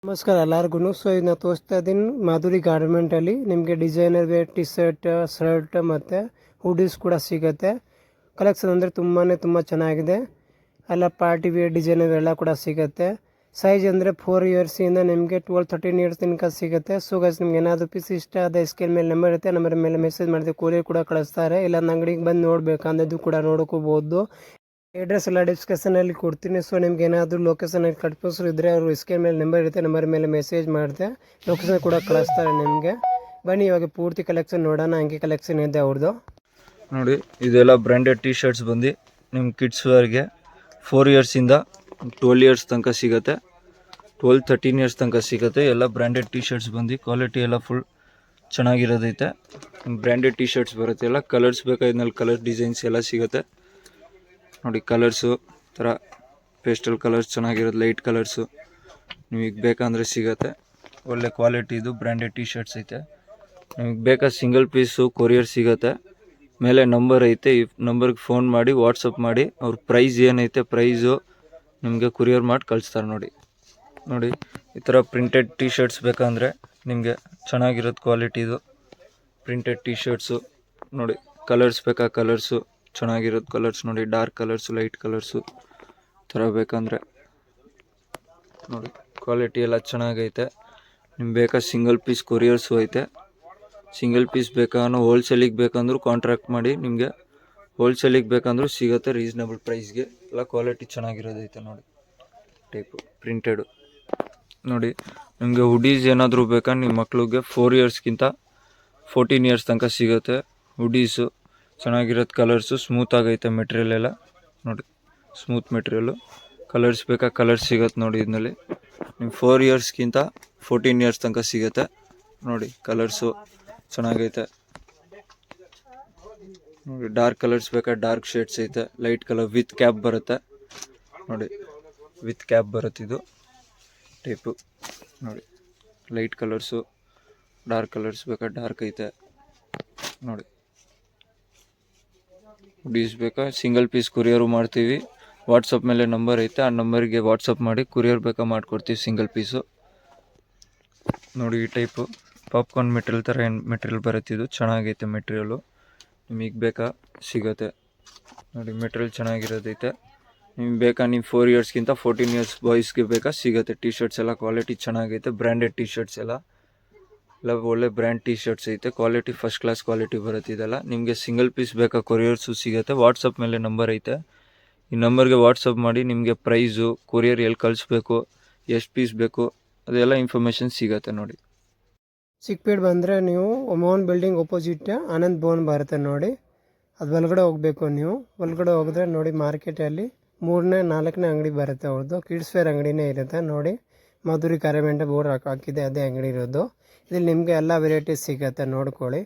ನಮಸ್ಕಾರ ಎಲ್ಲರಿಗೂ. ಸೊ ಇದನ್ನ ತೋರಿಸ್ತಾ ಇದ್ದೀನಿ ಮಾಧುರಿ ಗಾರ್ಮೆಂಟಲ್ಲಿ ನಿಮಗೆ ಡಿಸೈನರ್ ವೇರ್ ಟಿ ಶರ್ಟ್ ಮತ್ತು ಹುಡೀಸ್ ಕೂಡ ಸಿಗುತ್ತೆ. ಕಲೆಕ್ಷನ್ ಅಂದರೆ ತುಂಬ ಚೆನ್ನಾಗಿದೆ. ಎಲ್ಲ ಪಾರ್ಟಿ ವೇರ್ ಡಿಸೈನರ್ ಎಲ್ಲ ಕೂಡ ಸಿಗುತ್ತೆ. ಸೈಜ್ ಅಂದರೆ 4 ಇಯರ್ಸಿಂದ ನಿಮಗೆ 12-13 ಇಯರ್ಸ್ ತನಕ ಸಿಗುತ್ತೆ. ಸೊ ಗೈಸ್ ನಿಮ್ಗೆ ಏನಾದರೂ ಪೀಸ್ ಇಷ್ಟ ಆದ ಸ್ಕೇಲ್ ಮೇಲೆ ನಂಬರ್ ಇರುತ್ತೆ, ನಂಬರ್ ಮೇಲೆ ಮೆಸೇಜ್ ಮಾಡಿದ್ರೆ ಕೊರಿಯರ್ ಕೂಡ ಕಳಿಸ್ತಾರೆ. ಇಲ್ಲ ಅಂಗಡಿಗೆ ಬಂದು ನೋಡಬೇಕಂದ್ರೆ ಕೂಡ ನೋಡ್ಕೋಬೋದು. ಅಡ್ರೆಸ್ ಎಲ್ಲ ಡಿಸ್ಕ್ರಿಪ್ಷನಲ್ಲಿ ಕೊಡ್ತೀನಿ. ಸೊ ನಿಮ್ಗೆ ಏನಾದರೂ ಲೊಕೇಶನಲ್ಲಿ ಕಟ್ಪೋಸ್ರು ಇದ್ದರೆ ಅವರು ಸ್ಕ್ರೀನ್ ಮೇಲೆ ನಂಬರ್ ಇರುತ್ತೆ, ನಂಬರ್ ಮೇಲೆ ಮೆಸೇಜ್ ಮಾಡಿದೆ ಲೊಕೇಶನ್ ಕೂಡ ಕಳಿಸ್ತಾರೆ ನಿಮಗೆ. ಬನ್ನಿ ಇವಾಗ ಪೂರ್ತಿ ಕಲೆಕ್ಷನ್ ನೋಡೋಣ. ಹಂಗೆ ಕಲೆಕ್ಷನ್ ಇದೆ ಅವ್ರದ್ದು. ನೋಡಿ ಇದೆಲ್ಲ ಬ್ರ್ಯಾಂಡೆಡ್ ಟಿ ಶರ್ಟ್ಸ್ ಬಂದು ನಿಮ್ಮ ಕಿಡ್ಸ್ ವೇರ್ಗೆ 4 ಇಯರ್ಸಿಂದ 12 ಇಯರ್ಸ್ ತನಕ ಸಿಗುತ್ತೆ. 12-13 ಇಯರ್ಸ್ ತನಕ ಸಿಗುತ್ತೆ. ಎಲ್ಲ ಬ್ರ್ಯಾಂಡೆಡ್ ಟಿ ಶರ್ಟ್ಸ್ ಬಂದು ಕ್ವಾಲಿಟಿ ಎಲ್ಲ ಫುಲ್ ಚೆನ್ನಾಗಿರೋದೈತೆ. ಬ್ರ್ಯಾಂಡೆಡ್ ಟಿ ಶರ್ಟ್ಸ್ ಬರುತ್ತೆ. ಎಲ್ಲ ಕಲರ್ಸ್ ಬೇಕಾದ್ಮೇಲೆ ಕಲರ್ ಡಿಸೈನ್ಸ್ ಎಲ್ಲ ಸಿಗುತ್ತೆ. ನೋಡಿ ಕಲರ್ಸು ಥರ ಪೇಸ್ಟಲ್ ಕಲರ್ಸ್ ಚೆನ್ನಾಗಿರೋದು, ಲೈಟ್ ಕಲರ್ಸು ನಿಮಗೆ ಬೇಕಂದರೆ ಸಿಗುತ್ತೆ. ಒಳ್ಳೆ ಕ್ವಾಲಿಟಿದು ಬ್ರ್ಯಾಂಡೆಡ್ ಟಿ ಶರ್ಟ್ಸ್ ಐತೆ. ನಿಮಗೆ ಬೇಕಾದ ಸಿಂಗಲ್ ಪೀಸು ಕೊರಿಯರ್ ಸಿಗುತ್ತೆ. ಮೇಲೆ ನಂಬರ್ ಐತೆ, ಈ ನಂಬರ್ಗೆ ಫೋನ್ ಮಾಡಿ ವಾಟ್ಸಪ್ ಮಾಡಿ ಅವ್ರ ಪ್ರೈಸ್ ಏನೈತೆ ಪ್ರೈಸು ನಿಮಗೆ ಕೊರಿಯರ್ ಮಾಡಿ ಕಳಿಸ್ತಾರೆ. ನೋಡಿ ಈ ಥರ ಪ್ರಿಂಟೆಡ್ ಟಿ ಶರ್ಟ್ಸ್ ಬೇಕಂದರೆ ನಿಮಗೆ ಚೆನ್ನಾಗಿರೋದು ಕ್ವಾಲಿಟಿದು ಪ್ರಿಂಟೆಡ್ ಟಿ ಶರ್ಟ್ಸು. ನೋಡಿ ಕಲರ್ಸ್ ಬೇಕಾ ಕಲರ್ಸು ಚೆನ್ನಾಗಿರೋದು ಕಲರ್ಸ್. ನೋಡಿ ಡಾರ್ಕ್ ಕಲರ್ಸು, ಲೈಟ್ ಕಲರ್ಸು ಥರ ಬೇಕಂದರೆ ನೋಡಿ ಕ್ವಾಲಿಟಿ ಎಲ್ಲ ಚೆನ್ನಾಗೈತೆ. ನಿಮ್ಗೆ ಬೇಕಾ ಸಿಂಗಲ್ ಪೀಸ್ ಕೊರಿಯರ್ಸು ಐತೆ. ಸಿಂಗಲ್ ಪೀಸ್ ಬೇಕಾನೋ ಹೋಲ್ಸೇಲಿಗೆ ಬೇಕಂದ್ರೂ ಕಾಂಟ್ರಾಕ್ಟ್ ಮಾಡಿ ನಿಮಗೆ ಹೋಲ್ಸೇಲಿಗೆ ಬೇಕಂದ್ರೂ ಸಿಗುತ್ತೆ ರೀಸನಬಲ್ ಪ್ರೈಸ್ಗೆ. ಎಲ್ಲ ಕ್ವಾಲಿಟಿ ಚೆನ್ನಾಗಿರೋದೈತೆ. ನೋಡಿ ಟೈಪು ಪ್ರಿಂಟೆಡು. ನೋಡಿ ನಿಮಗೆ ಹುಡೀಸ್ ಏನಾದರೂ ಬೇಕಾ ನಿಮ್ಮ ಮಕ್ಳಿಗೆ 4 ಇಯರ್ಸ್ಗಿಂತ 14 ಇಯರ್ಸ್ ತನಕ ಸಿಗುತ್ತೆ. ಹುಡೀಸು ಚೆನ್ನಾಗಿರೋದು ಕಲರ್ಸು, ಸ್ಮೂತ್ ಆಗೈತೆ ಮೆಟೀರಿಯಲ್ ಎಲ್ಲ. ನೋಡಿ ಸ್ಮೂತ್ ಮೆಟೀರಿಯಲು. ಕಲರ್ಸ್ ಬೇಕಾ ಕಲರ್ಸ್ ಸಿಗುತ್ತೆ. ನೋಡಿ ಇದರಲ್ಲಿ ನಿಮ್ಮ 4 ಇಯರ್ಸ್ಗಿಂತ 14 ಇಯರ್ಸ್ ತನಕ ಸಿಗುತ್ತೆ. ನೋಡಿ ಕಲರ್ಸು ಚೆನ್ನಾಗೈತೆ. ನೋಡಿ ಡಾರ್ಕ್ ಕಲರ್ಸ್ ಬೇಕಾ ಡಾರ್ಕ್ ಶೇಡ್ಸ್ ಐತೆ. ಲೈಟ್ ಕಲರ್ ವಿತ್ ಕ್ಯಾಪ್ ಬರುತ್ತೆ. ನೋಡಿ ವಿತ್ ಕ್ಯಾಪ್ ಬರುತ್ತೆ ಇದು ಟೈಪು. ನೋಡಿ ಲೈಟ್ ಕಲರ್ಸು, ಡಾರ್ಕ್ ಕಲರ್ಸ್ ಬೇಕಾ ಡಾರ್ಕ್ ಐತೆ. ನೋಡಿ ಹುಡೀಸ್ ಬೇಕಾ ಸಿಂಗಲ್ ಪೀಸ್ ಕೊರಿಯರು ಮಾಡ್ತೀವಿ. ವಾಟ್ಸಪ್ ಮೇಲೆ ನಂಬರ್ ಐತೆ, ಆ ನಂಬರ್ಗೆ ವಾಟ್ಸಪ್ ಮಾಡಿ ಕೊರಿಯರ್ ಬೇಕಾ ಮಾಡಿಕೊಡ್ತೀವಿ ಸಿಂಗಲ್ ಪೀಸು. ನೋಡಿ ಈ ಟೈಪು ಪಾಪ್ಕಾರ್ನ್ ಮೆಟೀರಿಯಲ್ ಥರ ಏನು ಮೆಟೀರಿಯಲ್ ಬರುತ್ತೆ. ಇದು ಚೆನ್ನಾಗೈತೆ ಮೆಟೀರಿಯಲು. ನಿಮಗೆ ಬೇಕಾ ಸಿಗುತ್ತೆ. ನೋಡಿ ಮೆಟೀರಿಯಲ್ ಚೆನ್ನಾಗಿರೋದೈತೆ. ನಿಮ್ಗೆ ಬೇಕಾ ನೀವು 4 ಇಯರ್ಸ್ಗಿಂತ 14 ಇಯರ್ಸ್ ಬಾಯ್ಸ್ಗೆ ಬೇಕಾ ಸಿಗುತ್ತೆ. ಟಿ ಶರ್ಟ್ಸ್ ಎಲ್ಲ ಕ್ವಾಲಿಟಿ ಚೆನ್ನಾಗೈತೆ. ಬ್ರ್ಯಾಂಡೆಡ್ ಟಿ ಶರ್ಟ್ಸ್ ಎಲ್ಲ ಒಳ್ಳೆ ಬ್ರ್ಯಾಂಡ್ ಟಿ ಶರ್ಟ್ಸ್ ಐತೆ. ಕ್ವಾಲಿಟಿ ಫಸ್ಟ್ ಕ್ಲಾಸ್ ಕ್ವಾಲಿಟಿ ಬರುತ್ತೆ. ಇದೆಲ್ಲ ನಿಮಗೆ ಸಿಂಗಲ್ ಪೀಸ್ ಬೇಕಾ ಕೊರಿಯರ್ಸು ಸಿಗುತ್ತೆ. ವಾಟ್ಸಪ್ ಮೇಲೆ ನಂಬರ್ ಐತೆ, ಈ ನಂಬರ್ಗೆ ವಾಟ್ಸಪ್ ಮಾಡಿ ನಿಮಗೆ ಪ್ರೈಸು, ಕೊರಿಯರ್ ಎಲ್ಲಿ ಕಳಿಸ್ಬೇಕು, ಎಷ್ಟು ಪೀಸ್ ಬೇಕು ಅದೆಲ್ಲ ಇನ್ಫಾರ್ಮೇಷನ್ ಸಿಗುತ್ತೆ. ನೋಡಿ ಚಿಕ್ಕಪೇಟೆ ಬಂದರೆ ನೀವು ಮೋಹನ್ ಬಿಲ್ಡಿಂಗ್ ಅಪೋಸಿಟ್ ಆನಂದ್ ಭವನ್ ಬರುತ್ತೆ. ನೋಡಿ ಅದು ಒಳಗಡೆ ಹೋಗಬೇಕು. ನೀವು ಒಳಗಡೆ ಹೋಗಿದ್ರೆ ನೋಡಿ ಮಾರ್ಕೆಟಲ್ಲಿ 3ನೇ-4ನೇ ಅಂಗಡಿ ಬರುತ್ತೆ ಅವ್ರದ್ದು. ಕಿಡ್ಸ್ ವೇರ್ ಅಂಗಡಿನೇ ಇರುತ್ತೆ. ನೋಡಿ ಮಾಧುರಿ ಗಾರ್ಮೆಂಟ್ ಬೋರ್ಡ್ ಹಾಕಿದೆ, ಅದೇ ಅಂಗಡಿ ಇರೋದು. ಇಲ್ಲಿ ನಿಮಗೆ ಎಲ್ಲ ವೆರೈಟೀಸ್ ಸಿಗುತ್ತೆ ನೋಡ್ಕೊಳ್ಳಿ.